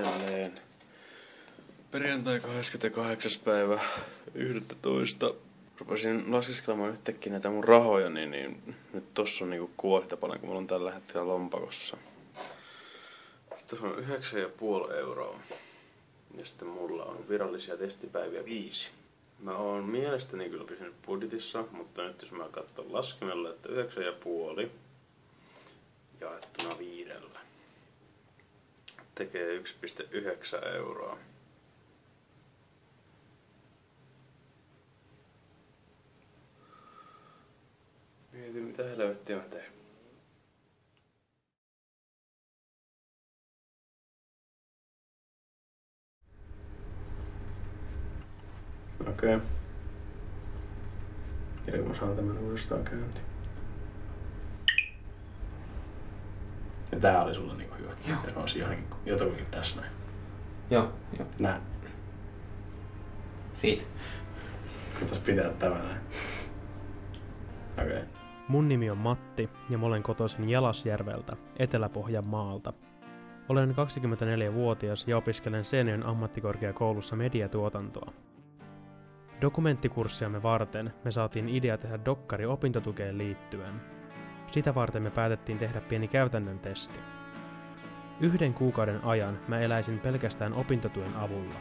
jälleen perjantai 28. päivä 11. Rupesin laskeskelemaan yhtäkkiä näitä mun rahoja, niin nyt tossa on niinku kuolita paljon, kun mulla on tällä hetkellä lompakossa. Tuossa on 9,5 euroa. Ja sitten mulla on virallisia testipäiviä 5. Mä oon mielestäni kyllä pysynyt budjetissa, mutta nyt jos mä katson laskimella, että 9,5 jaettuna 5 tekee 1,9 euroa. Mietin mitä helvettiä mä teen. Okei. Eli mä saan tämän uudestaan käyntiin. Ja tää oli sulla niinku hyvä. Joo. Ja se olisi jotakin tässä näin. Joo. Näin. Siitä. Pitäis pitää tämä näin. Okei. Mun nimi on Matti ja mä olen kotoisin Jalasjärveltä, Etelä-Pohjanmaalta. Olen 24-vuotias ja opiskelen Seinäjoen ammattikorkeakoulussa mediatuotantoa. Dokumenttikurssiamme varten me saatiin idea tehdä dokkari opintotukeen liittyen. Sitä varten me päätettiin tehdä pieni käytännön testi. 1 kuukauden ajan mä eläisin pelkästään opintotuen avulla.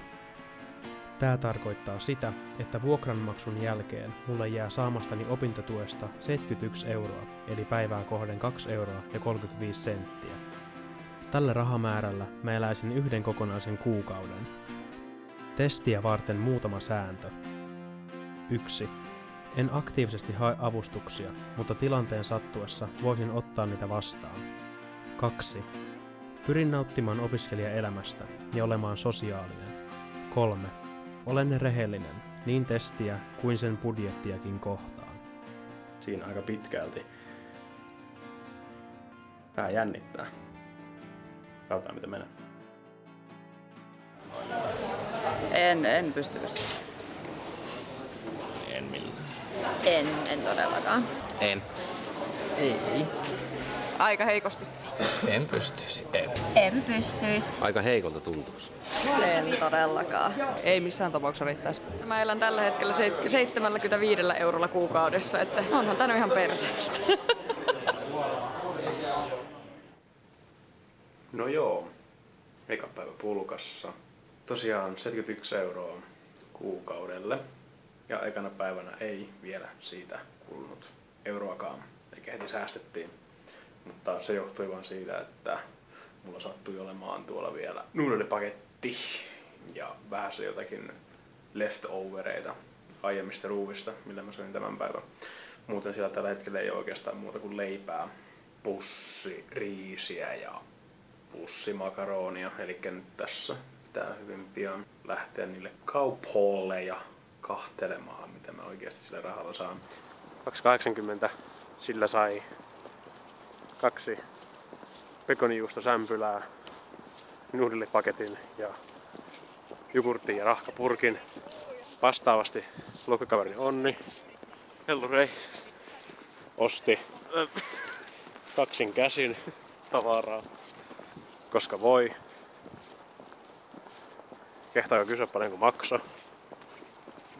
Tää tarkoittaa sitä, että vuokranmaksun jälkeen mulle jää saamastani opintotuesta 71 euroa, eli päivää kohden 2 euroa ja 35 senttiä. Tällä rahamäärällä mä eläisin 1 kokonaisen kuukauden. Testiä varten muutama sääntö. 1. En aktiivisesti hae avustuksia, mutta tilanteen sattuessa voisin ottaa niitä vastaan. 2. Pyrin nauttimaan opiskelijaelämästä ja olemaan sosiaalinen. 3. Olen rehellinen, niin testiä kuin sen budjettiakin kohtaan. Siinä aika pitkälti. Vähän jännittää. Katsotaan mitä menee. En pystyisi. En millään. En todellakaan. En. Ei. Aika heikosti. En pystyisi. En pystyisi. Aika heikolta tuntuisi. En todellakaan. Ei missään tapauksessa riittäisi. Mä elän tällä hetkellä 75 eurolla kuukaudessa, että onhan tää nyt ihan perseestä. No joo. Eka päivä pulkassa. Tosiaan 71 euroa kuukaudelle. Ja ekana päivänä ei vielä siitä kulunut euroakaan. Eikä heti säästettiin. Mutta se johtui vaan siitä, että mulla sattui olemaan tuolla vielä nuudelipaketti ja vähän se jotakin leftovereita aiemmista ruuvista, millä mä söin tämän päivän. Muuten siellä tällä hetkellä ei ole oikeastaan muuta kuin leipää, pussi riisiä ja pussi makaronia. Eli nyt tässä pitää hyvin pian lähteä niille kaupoille ja kahtelemaan, mitä mä oikeasti sillä rahalla saan. 2,80 sillä sai 2 pekonijuustosämpylää, nuudelipaketin ja jogurtin ja rahkapurkin. Vastaavasti luokkakaverini Onni, Hellurei, osti kaksin käsin tavaraa, koska voi. Kehtaako kysyä paljonko maksaa?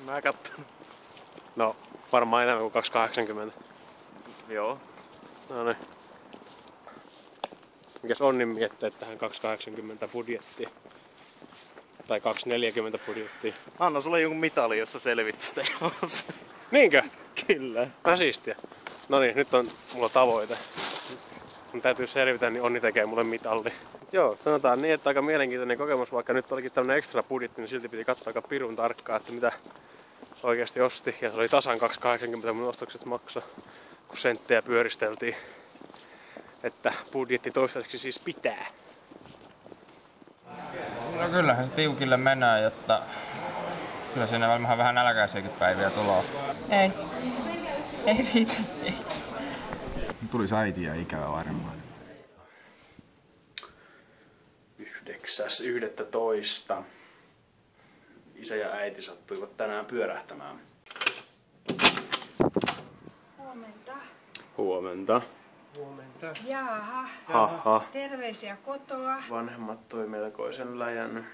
Mä katson. No, varmaan enemmän kuin 2,80. Joo. No niin. Mikäs Onnin miettii tähän 2,80 budjettiin? Tai 2,40 budjettiin? Anna sulle jonkun mitali, jossa selvit tästä elossa. Niinkö? Kyllä. Siistiä. No niin, nyt on mulla tavoite. Mun täytyy selvitä, niin Onni tekee mulle mitalli. Joo, sanotaan niin, että aika mielenkiintoinen kokemus, vaikka nyt olikin tämmönen ekstra budjetti, niin silti piti katsoa aika pirun tarkkaan, että mitä oikeasti osti. Ja se oli tasan 2,80 mun ostokset maksaa, kun senttejä pyöristeltiin. Että budjetti toistaiseksi siis pitää. No kyllähän se tiukille menee, jotta kyllä siinä vähän nälkäisiäkin päiviä tulee. Ei riitä. Ei. Tulisi äitiä ikävä varmaan. 9.11. Isä ja äiti sattuivat tänään pyörähtämään. Huomenta. Huomenta. Huomenta. Jaaha. Haha. Terveisiä kotoa. Vanhemmat toi melkoisen läjän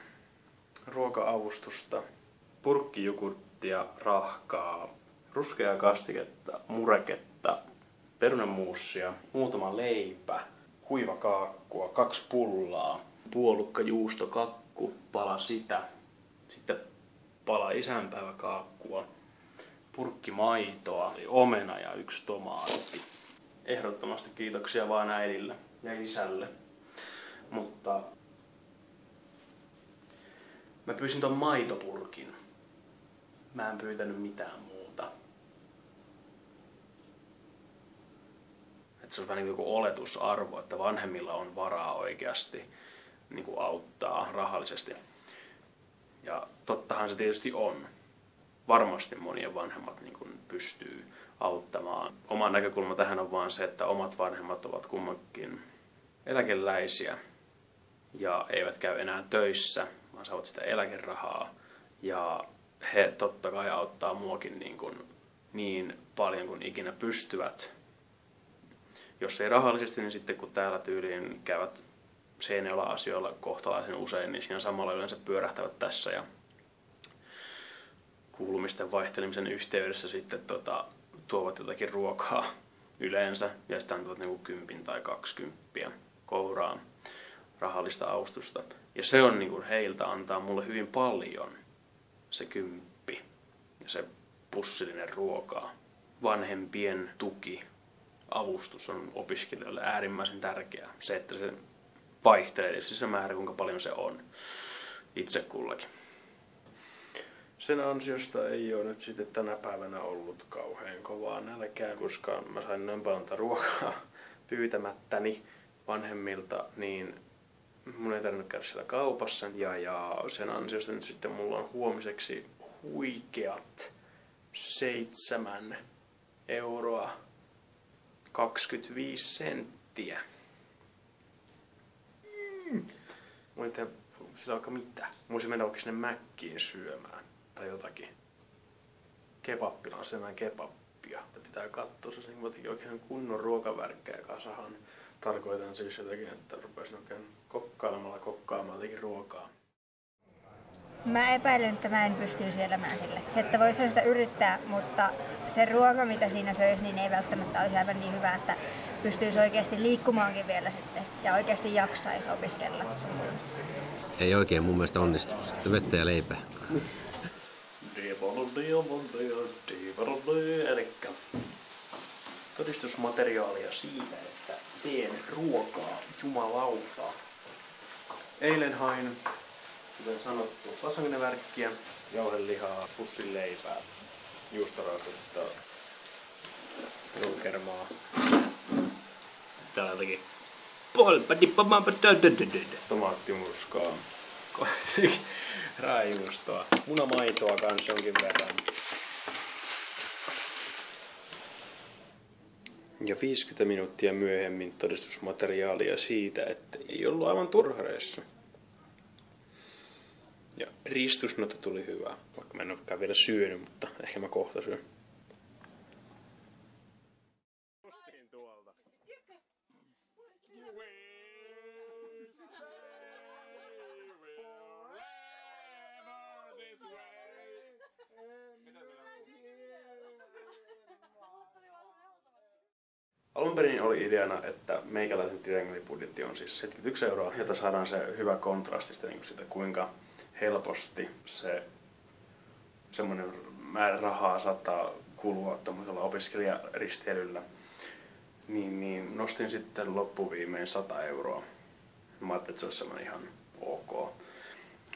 ruoka-avustusta. Purkkijogurttia, rahkaa, ruskeaa kastiketta, mureketta, perunamuussia, muutama leipä, kuivakaakkua, 2 pullaa, puolukka, juusto, kakku, pala sitä, sitten pala isänpäiväkaakkua, purkki maitoa, omena ja 1 tomaatti. Ehdottomasti kiitoksia vaan äidille ja isälle, mutta mä pyysin ton maitopurkin. Mä en pyytänyt mitään muuta. Et se on vähän niin kuin oletusarvo, että vanhemmilla on varaa oikeasti niin kuin auttaa rahallisesti. Ja tottahan se tietysti on. Varmasti monien vanhemmat niin kuin pystyy auttamaan. Oma näkökulma tähän on vaan se, että omat vanhemmat ovat kummankin eläkeläisiä ja eivät käy enää töissä, vaan saavat sitä eläkerahaa. Ja he totta kai auttaa muakin niin paljon kuin ikinä pystyvät. Jos ei rahallisesti, niin sitten kun täällä tyyliin käyvät Seinäjoella-asioilla kohtalaisen usein, niin siinä samalla yleensä pyörähtävät tässä ja kuulumisten vaihtelemisen yhteydessä sitten tuovat jotakin ruokaa yleensä ja sitten antavat 10 tai 20 kouraan rahallista avustusta. Ja se on heiltä antaa mulle hyvin paljon, se 10 ja se pussillinen ruokaa. Vanhempien tuki, avustus on opiskelijoille äärimmäisen tärkeää. Se, että se vaihtelee tietysti se määrä, kuinka paljon se on itse kullakin. Sen ansiosta ei ole nyt sitten tänä päivänä ollut kauhean kovaa nälkää, koska mä sain noin paljon ruokaa pyytämättäni vanhemmilta, niin mun ei tarvinnut käydä siellä kaupassa. Ja sen ansiosta nyt sitten mulla on huomiseksi huikeat 7 euroa 25 senttiä. Voin tehdä sillä vaikka mitä. Voisin mennä vaikka sinne Mäkkiin syömään tai jotakin. Kebappilaan syömään kebappia. Pitää katsoa se oikein kunnon ruokavärkkejä kasahan. Tarkoitan siis jotenkin, että rupesin oikein kokkaamaan jotenkin ruokaa. Mä epäilen, että mä en pystyisi elämään sille. Se, että voisi sitä yrittää, mutta se ruoka, mitä siinä söisi, niin ei välttämättä olisi aivan niin hyvä, että pystyisi oikeasti liikkumaankin vielä sitten ja oikeasti jaksaisi opiskella. Ei oikein mun mielestä onnistu. Vettä ja leipää. Elikkä todistusmateriaalia siitä, että teen ruokaa, jumalauta. Eilen hain, kuten sanottu, lasagna-värkkiä, jauhelihaa, pussin leipää, juustoraastetta, ruukermaa. Täällä jotakin tomaattimurskaa, raajuustoa, munamaitoa kans jonkin verran. Ja 50 minuuttia myöhemmin todistusmateriaalia siitä, että ei ollut aivan turha reissu. Ja ristusnota tuli hyvä, vaikka mä en olekaan vielä syönyt, mutta ehkä mä kohta syön. Alun perin oli ideana, että meikäläisen triangelibudjetti on siis 71 euroa, jota saadaan se hyvä kontrasti siitä, kuinka helposti se semmoinen määrä rahaa saattaa kulua tuollaisella opiskelijaristeilyllä. Niin nostin sitten loppuviimein 100 euroa. Mä ajattelin, että se olisi semmoinen ihan ok.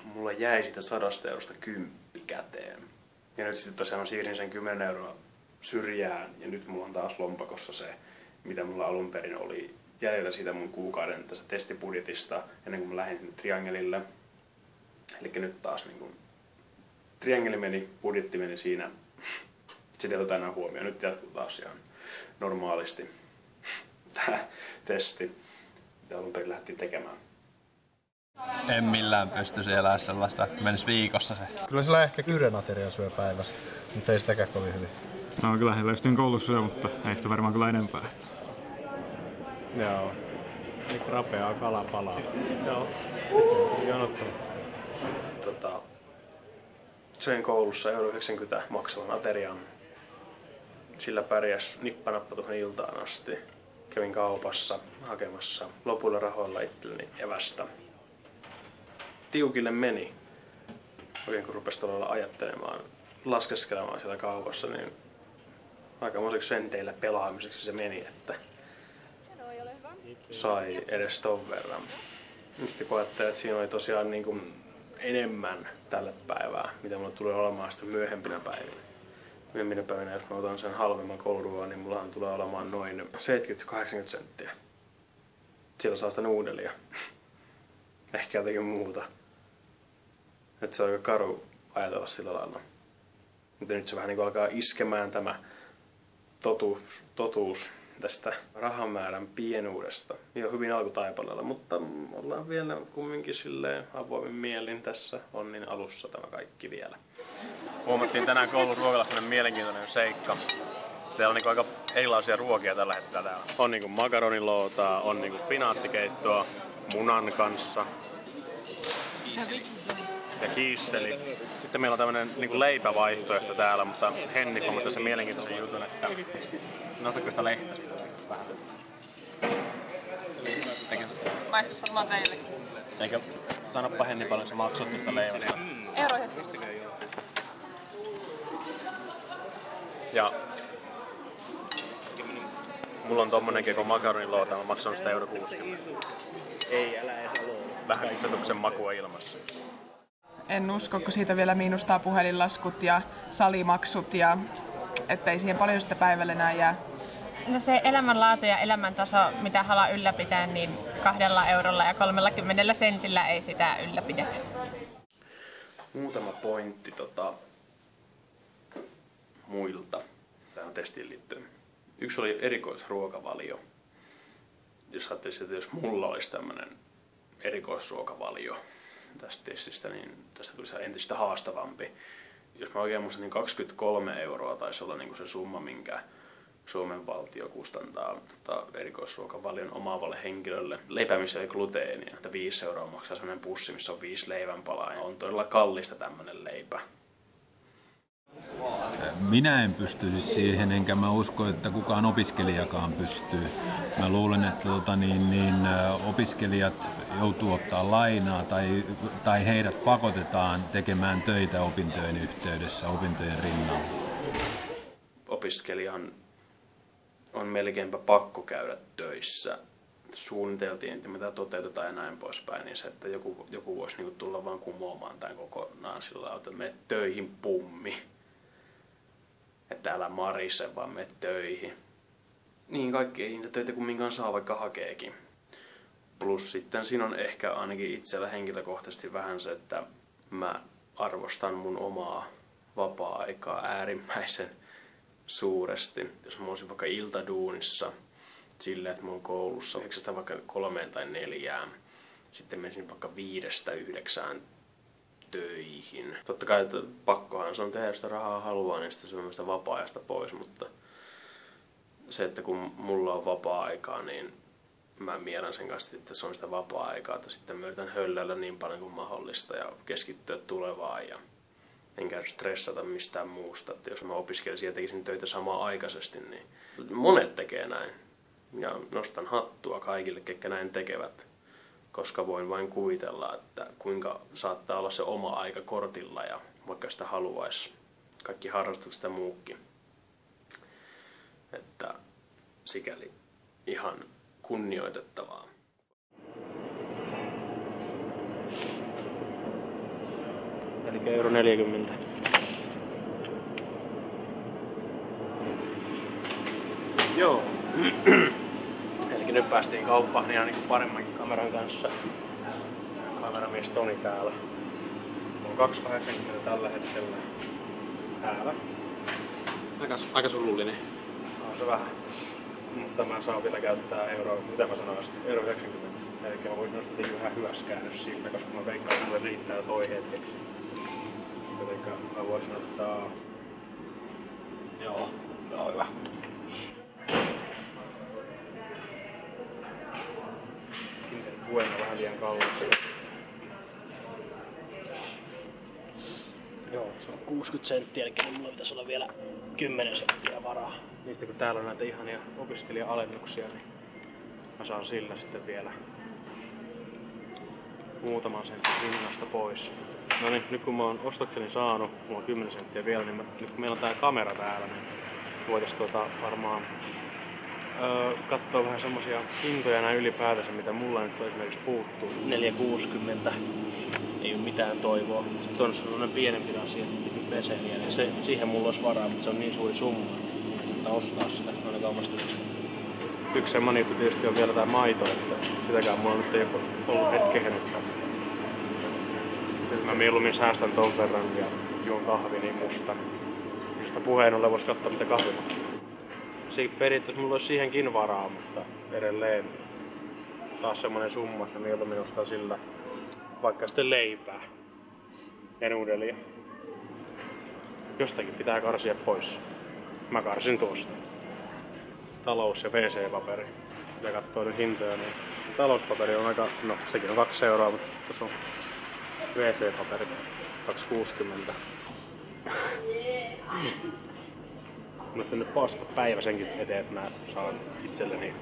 Mulla jäi siitä 100 eurosta 10 käteen. Ja nyt sitten tosiaan mä siirsin sen 10 euroa syrjään ja nyt mulla on taas lompakossa se, mitä mulla alun perin oli jäljellä siitä mun kuukauden tästä testibudjetista ennen kuin mä lähdin sinne Triangelille. Eli nyt taas niin kuin Triangeli meni, budjetti meni siinä. Sitten ei oteta enää huomioon. Nyt jatkuu taas ihan normaalisti tämä testi, mitä alun perin lähdettiin tekemään. En millään pystyisi elämään sellaista, että menisi viikossa se. Kyllä sillä ehkä 1 ateria syö päivässä, mutta ei sitäkään kovin hyvin. No kyllä heillä just koulussa syö, mutta ei sitä varmaan kyllä enempää. Joo. Nyt rapeaa kalapalaa. Joo. Jonottava. Söin koulussa 1,90 € maksavan aterian. Sillä pärjäs nippanappa tuohon iltaan asti. Kävin kaupassa hakemassa lopuilla rahoilla itselleni evästä. Tiukille meni. Oikein kun rupesi todella ajattelemaan, laskeskelemaan siellä kaupassa, niin aikamoiseksi senteillä pelaamiseksi se meni, että sai edes ton verran. Sitten kun ajattelin, että siinä oli tosiaan niin kuin enemmän tälle päivää, mitä mulla tulee olemaan sitten myöhempinä päivinä. Myöhempinä päivinä, jos mä otan sen halvemman kouluruoan, niin mullahan tulee olemaan noin 70-80 senttiä. Siellä saa sitä nuudelia. Ehkä jotakin muuta. Että se on aika karu ajatella sillä lailla. Mutta nyt se vähän niin kuin alkaa iskemään tämä totuus tästä rahamäärän pienuudesta. Jo hyvin alkutaipaleella, mutta ollaan vielä kumminkin silleen avoimin mielin tässä onnin alussa tämä kaikki vielä. Huomattiin tänään koulun ruokalassa sellainen mielenkiintoinen seikka. Täällä on niin aika erilaisia ruokia tällä hetkellä täällä. On niin makaronilootaa, on niin pinaattikeittoa munan kanssa. Ja kiisseli. Sitten meillä on tämmönen niin leipävaihtoehto täällä, mutta Henni huomasi sen mielenkiintoisen jutun, että nostatko sitä lehtä siitä vähän? Maistus varmaan teillekin. Eikä sanoppa Henni paljon se maksut tuosta leivästä. 1,90 €. Ja mulla on tommonen keko makaroniloota, mä maksan sitä 1,60 €. Ei, älä edes aloa. Vähän kusetuksen makua ilmassa. En usko, kun siitä vielä miinustaa puhelinlaskut ja salimaksut ja ettei siihen paljon sitä päivälle enää jää. No se elämänlaatu ja elämäntaso, mitä haluaa ylläpitää, niin 2 eurolla ja 30 sentillä ei sitä ylläpidetä. Muutama pointti muilta tähän testiin liittyen. Yksi oli erikoisruokavalio. Jos ajattelisi, että jos mulla olisi tämmöinen erikoisruokavalio tästä testistä, niin tästä tulisi entistä haastavampi. Jos mä oikein muistan, niin 23 € taisi olla niin se summa, minkä Suomen valtio kustantaa erikoisruokavalion omaavalle henkilölle. Leipä, missä ei gluteenia. 5 € maksaa sellainen pussi, missä on 5 leivänpalaa. Ja on todella kallista tämmöinen leipä. Minä en pystyisi siihen, enkä mä usko, että kukaan opiskelijakaan pystyy. Mä luulen, että opiskelijat joutuu ottaa lainaa tai heidät pakotetaan tekemään töitä opintojen yhteydessä, opintojen rinnalla. Opiskelijan on melkeinpä pakko käydä töissä. Suunniteltiin, että mitä toteutetaan ja näin poispäin, niin se, että joku voisi niinku tulla vaan kumoamaan tämän kokonaan sillä lailla, että mene töihin pummi. Että älä marise, vaan mene töihin. Niin kaikki ei niitä töitä kumminkaan saa, vaikka hakeekin. Plus sitten siinä on ehkä ainakin itsellä henkilökohtaisesti vähän se, että mä arvostan mun omaa vapaa-aikaa äärimmäisen suuresti. Jos mä olisin vaikka iltaduunissa silleen, että mä oon koulussa 9 vaikka 3 tai 4, sitten menisin vaikka 5-9 töihin. Totta kai että pakkohan se on tehdä sitä rahaa haluaa, niin sitten se on sitä vapaa-ajasta pois, mutta se, että kun mulla on vapaa-aikaa, niin mä miellän sen kanssa, että se on sitä vapaa-aikaa, että sitten mä yritän hölläillä niin paljon kuin mahdollista ja keskittyä tulevaan ja enkä stressata mistään muusta. Että jos mä opiskelisin ja tekisin töitä samaan aikaisesti, niin monet tekee näin. Ja nostan hattua kaikille, ketkä näin tekevät, koska voin vain kuvitella, että kuinka saattaa olla se oma aika kortilla ja vaikka sitä haluaisi. Kaikki harrastukset ja muukin. Että sikäli ihan kunnioitettavaa. Eli 1,40 €. Joo. Eli nyt päästiin kauppaan ihan niin paremmankin kameran kanssa. Kameramies Toni täällä. On 2,80 € tällä hetkellä. Täällä. Aika surullinen. On se vähän. Mutta mä saan vielä käyttää mitä mä sanoisin, 1,90 €. Eli mä voisin nostaa vähän hyväskäännös siitä, koska mä veikkaan, että mulle riittää toi hetki. Eli mä voisin ottaa... Joo, hyvä. puena vähän liian kallista. Joo, se on 60 senttiä, eli mulla pitäisi olla vielä 10 senttiä varaa. Niistä kun täällä on näitä ihania opiskelija-alennuksia, niin mä saan sillä sitten vielä muutaman sentin hinnasta pois. No niin, nyt kun mä oon ostokseni saanut, mulla on 10 senttiä vielä, niin nyt kun meillä on tää kamera täällä, niin voitais varmaan katsoa vähän semmosia hintoja näin ylipäätänsä, mitä mulla nyt esimerkiksi puuttuu. 4,60. Ei oo mitään toivoa. Sitten on sellainen pienempi asia, peseniä, niin siihen mulla olisi varaa, mutta se on niin suuri summa, että kannattaa ostaa sitä ainakaan omasta mielestä. Yksi semmonen juttu tietysti on vielä tää maito, että sitäkään mulla nyt ei ollut hetkeen, että mä mieluummin säästän ton verran ja juon kahvi niin musta. Josta puheen ollen vois katsoa mitä kahvi maksaa. Periaatteessa mulla olisi siihenkin varaa, mutta edelleen taas semmonen summa, että mieluummin ostaa sillä vaikka sitten leipää ja nuudelia. Jostakin pitää karsia pois. Mä karsin tuosta. Talous- ja WC-paperi. Ja katsoo nyt hintoja, niin talouspaperi on aika, no sekin on 2 €, mutta sitten tuossa on WC-paperi 2,60. Mä oon nyt paska päivä senkin eteen, että mä saan itselleni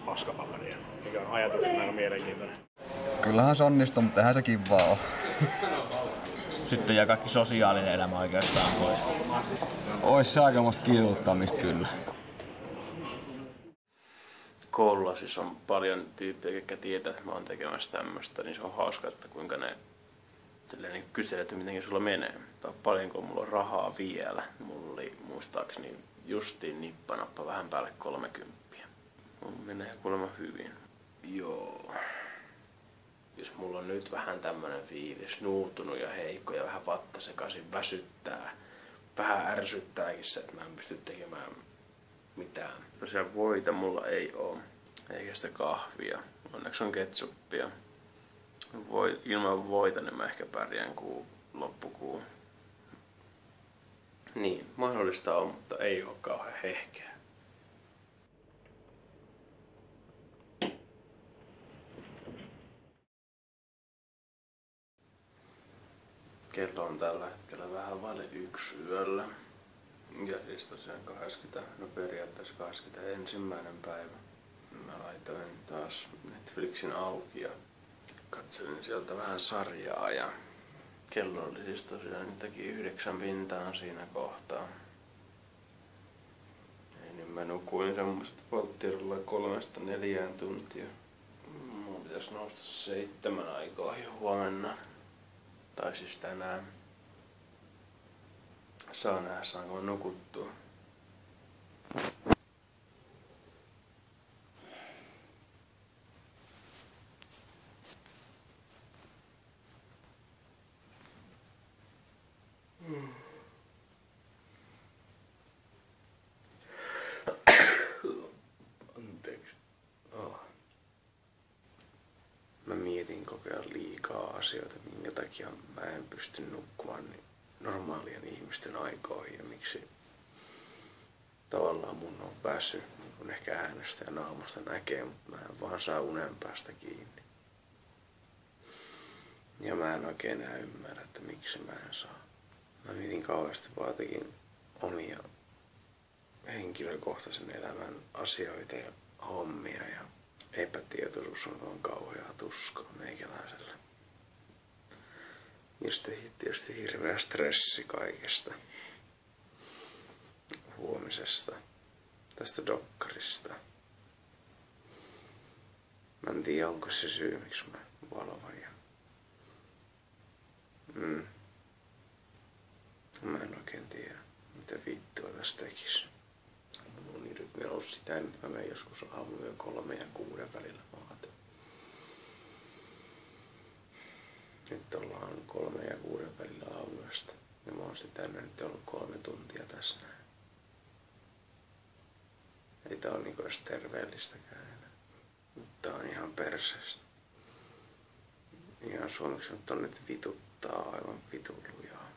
paskapaperia, mikä on ajatuksena aika mielenkiintoinen. Kyllähän se onnistuu, mutta eihän se kivaa ole. Sitten jää kaikki sosiaalinen elämä oikeastaan pois. Ois se aikamoista kiiruuttamista kyllä. Koululla siis on paljon tyyppejä, jotka tietää, että mä oon tekemässä tämmöstä, niin se on hauska, että kuinka ne niin kyselee, että miten sulla menee. Tai paljonko mulla on rahaa vielä. Mulla oli muistaakseni justiin nippanappa vähän päälle 30. Mulla menee kuulemma hyvin. Joo. Jos mulla on nyt vähän tämmönen fiilis, nuutunut ja heikko ja vähän vatta sekaisin, väsyttää. Vähän ärsyttääkin se, että mä en pysty tekemään mitään. Tosiaan voita mulla ei oo. Eikä sitä kahvia. Onneksi on ketsuppia. Ilman voita niin mä ehkä pärjään loppukuun. Niin, mahdollista on, mutta ei oo kauhean hehkeä. Kello on tällä hetkellä vähän vaille 1 yöllä. Ja siis tosiaan periaatteessa 21. päivä. Mä laitoin taas Netflixin auki ja katselin sieltä vähän sarjaa ja kello oli siis tosiaan niitäkin 9 pintaan siinä kohtaa. Ja niin mä nukuin semmoista polttirulla 3–4 tuntia. Mun pitäis nousta 7 aikoihin huomenna. Tai siis tänään. Saa nähdä, saanko nukuttua. Anteeksi. Mä mietin koko ajan liikaa asioita, minkä takia mä en pysty nukkumaan niin normaalien ihmisten aikoihin ja miksi tavallaan mun on väsy, niin kun ehkä äänestä ja naamasta näkee, mutta mä en vaan saa unen päästä kiinni. Ja mä en oikein enää ymmärrä, että miksi mä en saa. Mä mietin kauheasti vaan jotenkin omia henkilökohtaisen elämän asioita ja hommia ja epätietoisuus on vaan kauheaa tuskaa meikäläiselle. Ja sitten tietysti hirveä stressi kaikesta. Huomisesta. Tästä dokkarista. Mä en tiedä, onko se syy, miksi mä valvoin. Mä en oikein tiedä, mitä vittua tästä tekisi. Mulla on niin rytmi ollut sitä, että mä menen joskus aamuyön 3 ja 6 välillä maata. Nyt ollaan 3 ja 6 välillä aamuyöstä. Ja mä oon sitten tänne nyt ollut 3 tuntia tässä näin. Ei tää ole niinku edes terveellistäkään enää. Tää on ihan perseestä. Ihan suomeksi on nyt vituttaa aivan vitun lujaa.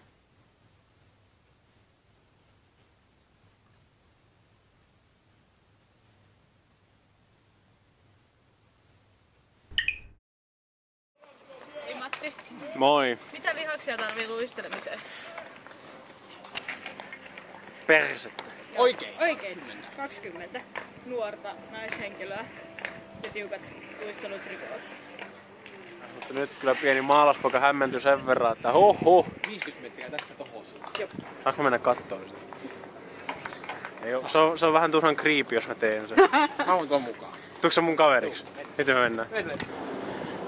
Moi. Mitä lihaksia tarvii luistelemiseen? Persettä. Oikein. 20 nuorta naishenkilöä ja tiukat luistelutrikot. Mutta nyt kyllä pieni maalaispoika hämmentyi sen verran, että 50 metriä tästä tohon suuntaan. Saanko mennä kattoon sitä? Ei oo, se on vähän turhan creepy, jos mä teen sen. Mä voin tuon mukaan. Tuutko sä mun kaveriksi? Miten me mennään?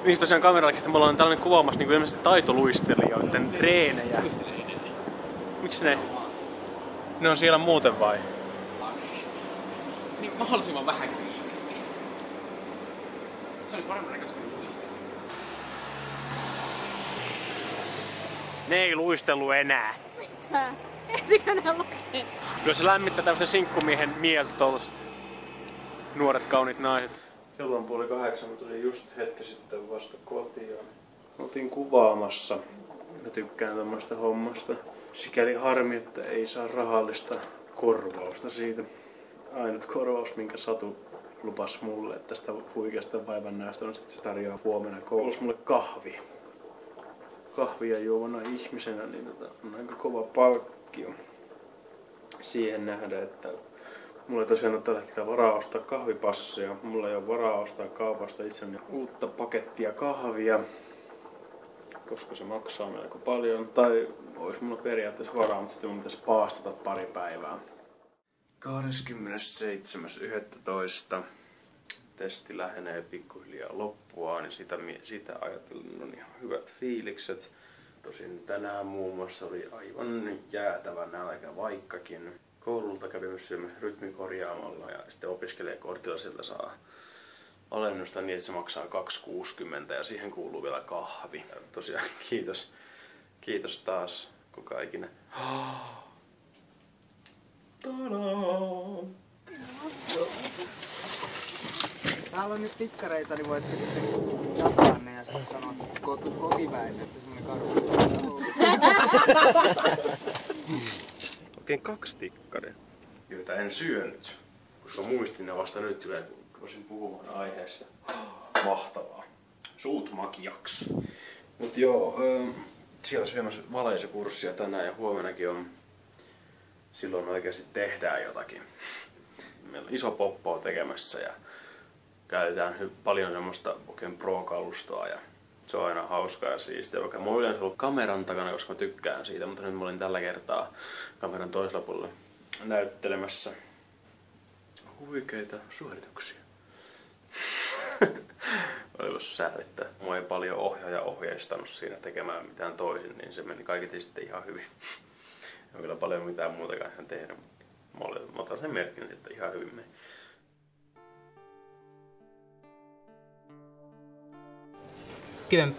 Niin tosiaan kamerallakin me ollaan tällainen kuvaamassa niinku ilmeisesti taitoluistelijoiden reenejä. Miksi ne? Ne on siellä muuten vai? Niin mahdollisimman vähän kriittisesti. Se oli paremman näköistä kuin luistelu. Ne ei luistellut enää. Mitä? Ehtikö ne lukee? Kyllä se lämmittää tämmöisen sinkkumiehen mieltä tollaset nuoret kauniit naiset. Kello on 7:30, mä tulin just hetki sitten vasta kotiin. Oltiin kuvaamassa. Mä tykkään tämmöistä hommasta. Sikäli harmi, että ei saa rahallista korvausta siitä. Ainut korvaus, minkä Satu lupas mulle, että tästä huikeasta vaivannäöstä on, että se tarjoaa huomenna koulussa mulle kahvi. Kahvia juovana ihmisenä, niin on aika kova palkkio siihen nähdä, että mulla ei tosiaan ole tällä hetkellä varaa ostaa kahvipasseja. Mulla ei ole varaa ostaa kaupasta itselleni uutta pakettia kahvia, koska se maksaa melko paljon. Tai olisi mulla periaatteessa varaa, mutta sitten mun pitäisi paastata pari päivää. 27.11. Testi lähenee pikkuhiljaa loppuaan, niin sitä ajatellen on ihan hyvät fiilikset. Tosin tänään muun muassa oli aivan jäätävä nälkä vaikkakin. Koululta kävi myös syömässä rytmikorjaamalla ja sitten opiskelijakortilla sieltä saa alennusta niin, että se maksaa 2,60 ja siihen kuuluu vielä kahvi. Ja tosiaan kiitos taas kuka ikinä. Täällä on nyt tikkareita, niin voitte sitten jakaa ne ja sitten sanoa kotiväelle, että semmonen karu. Oikein 2 tikkaria, joita en syönyt, koska muistin ne vasta nyt, kun voisin puhumaan aiheesta. Mahtavaa. Suut makiaksi. Mut joo, siellä syömässä valeisukurssia tänään ja huomenakin on. Silloin oikeasti tehdään jotakin. Meillä on iso poppo tekemässä ja käytetään paljon semmoista oikein pro-kalustoa ja se on aina hauskaa ja siistiä. Vaikka mä oon yleensä ollut kameran takana, koska mä tykkään siitä, mutta nyt mä olin tällä kertaa kameran toisella puolella näyttelemässä huikeita suorituksia. Olipas säälittää. Mua ei paljon ohjaaja ohjeistanut siinä tekemään mitään toisin, niin se meni kaiketi sitten ihan hyvin. En kyllä paljon mitään muutakaan ihan tehnyt, mutta mä otan sen merkin, että ihan hyvin meni.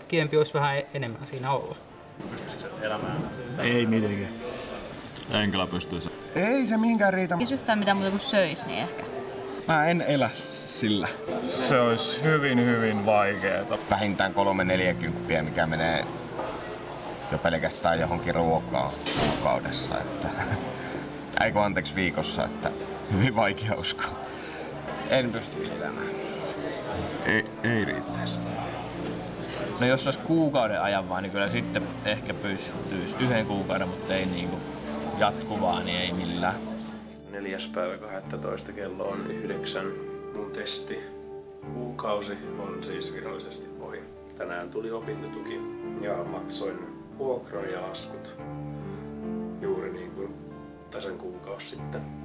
Kivempi olisi vähän enemmän siinä olla. Pystyisikö elämään? Ei mitenkään. En kyllä pystyisi. Ei se mihinkään riitä. Jos yhtään mitään muuta kuin söis, niin ehkä. Mä en elä sillä. Se olisi hyvin vaikeeta. Vähintään 3-40, mikä menee jo pelkästään johonkin ruokaan kuukaudessa. Anteeksi viikossa, että hyvin vaikea uskoa. En pystyisi elämään. Ei riittäisi. No jos olisi kuukauden ajan vaan, niin kyllä sitten ehkä pystyisi 1 kuukauden, mutta ei niinku jatkuvaa, niin ei millään. 4.12. kello on 9. Mun testi kuukausi on siis virallisesti ohi. Tänään tuli opintotuki ja maksoin vuokran ja laskut juuri niin kuin tasan kuukausi sitten.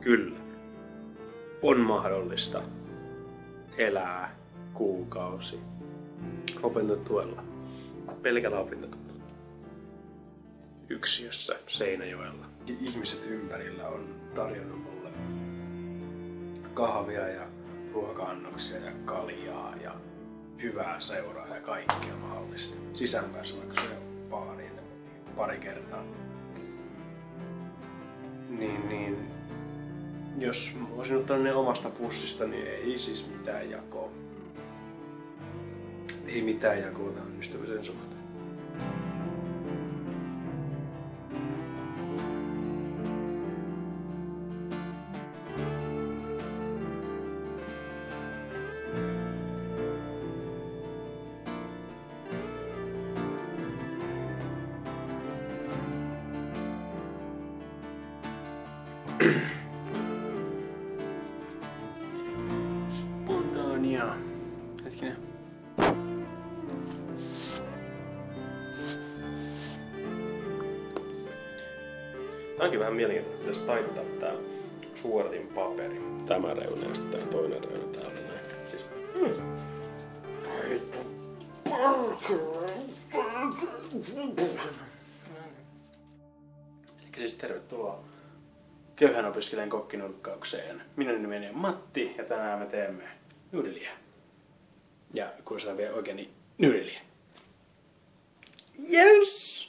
Kyllä. On mahdollista elää kuukausi opintotuella. Pelkällä opintotuella. Yksiössä Seinäjoella. Ihmiset ympärillä on tarjonnut mulle kahvia ja ruoka-annoksia ja kaljaa ja hyvää seuraa ja kaikkea mahdollista. Sisäänpäässä vaikka se baariin pari kertaa. Niin jos voisin ottaa ne omasta pussista, niin ei siis mitään jakoa. Ei mitään jakoa tämän ystävyyden suhteen. Spontaania. Hetkinen. Tää onkin vähän mielenkiintoista, pitäisi taittaa tää suodatin paperi. Tämä reuna ja sitten tää toinen reuna täällä näin. Siis... Eli siis tervetuloa Köyhän opiskelijan kokkinurkkaukseen. Minun nimeni on Matti ja tänään me teemme nudeliä. Ja kun se on vielä oikein, niin nudeliä. Yes!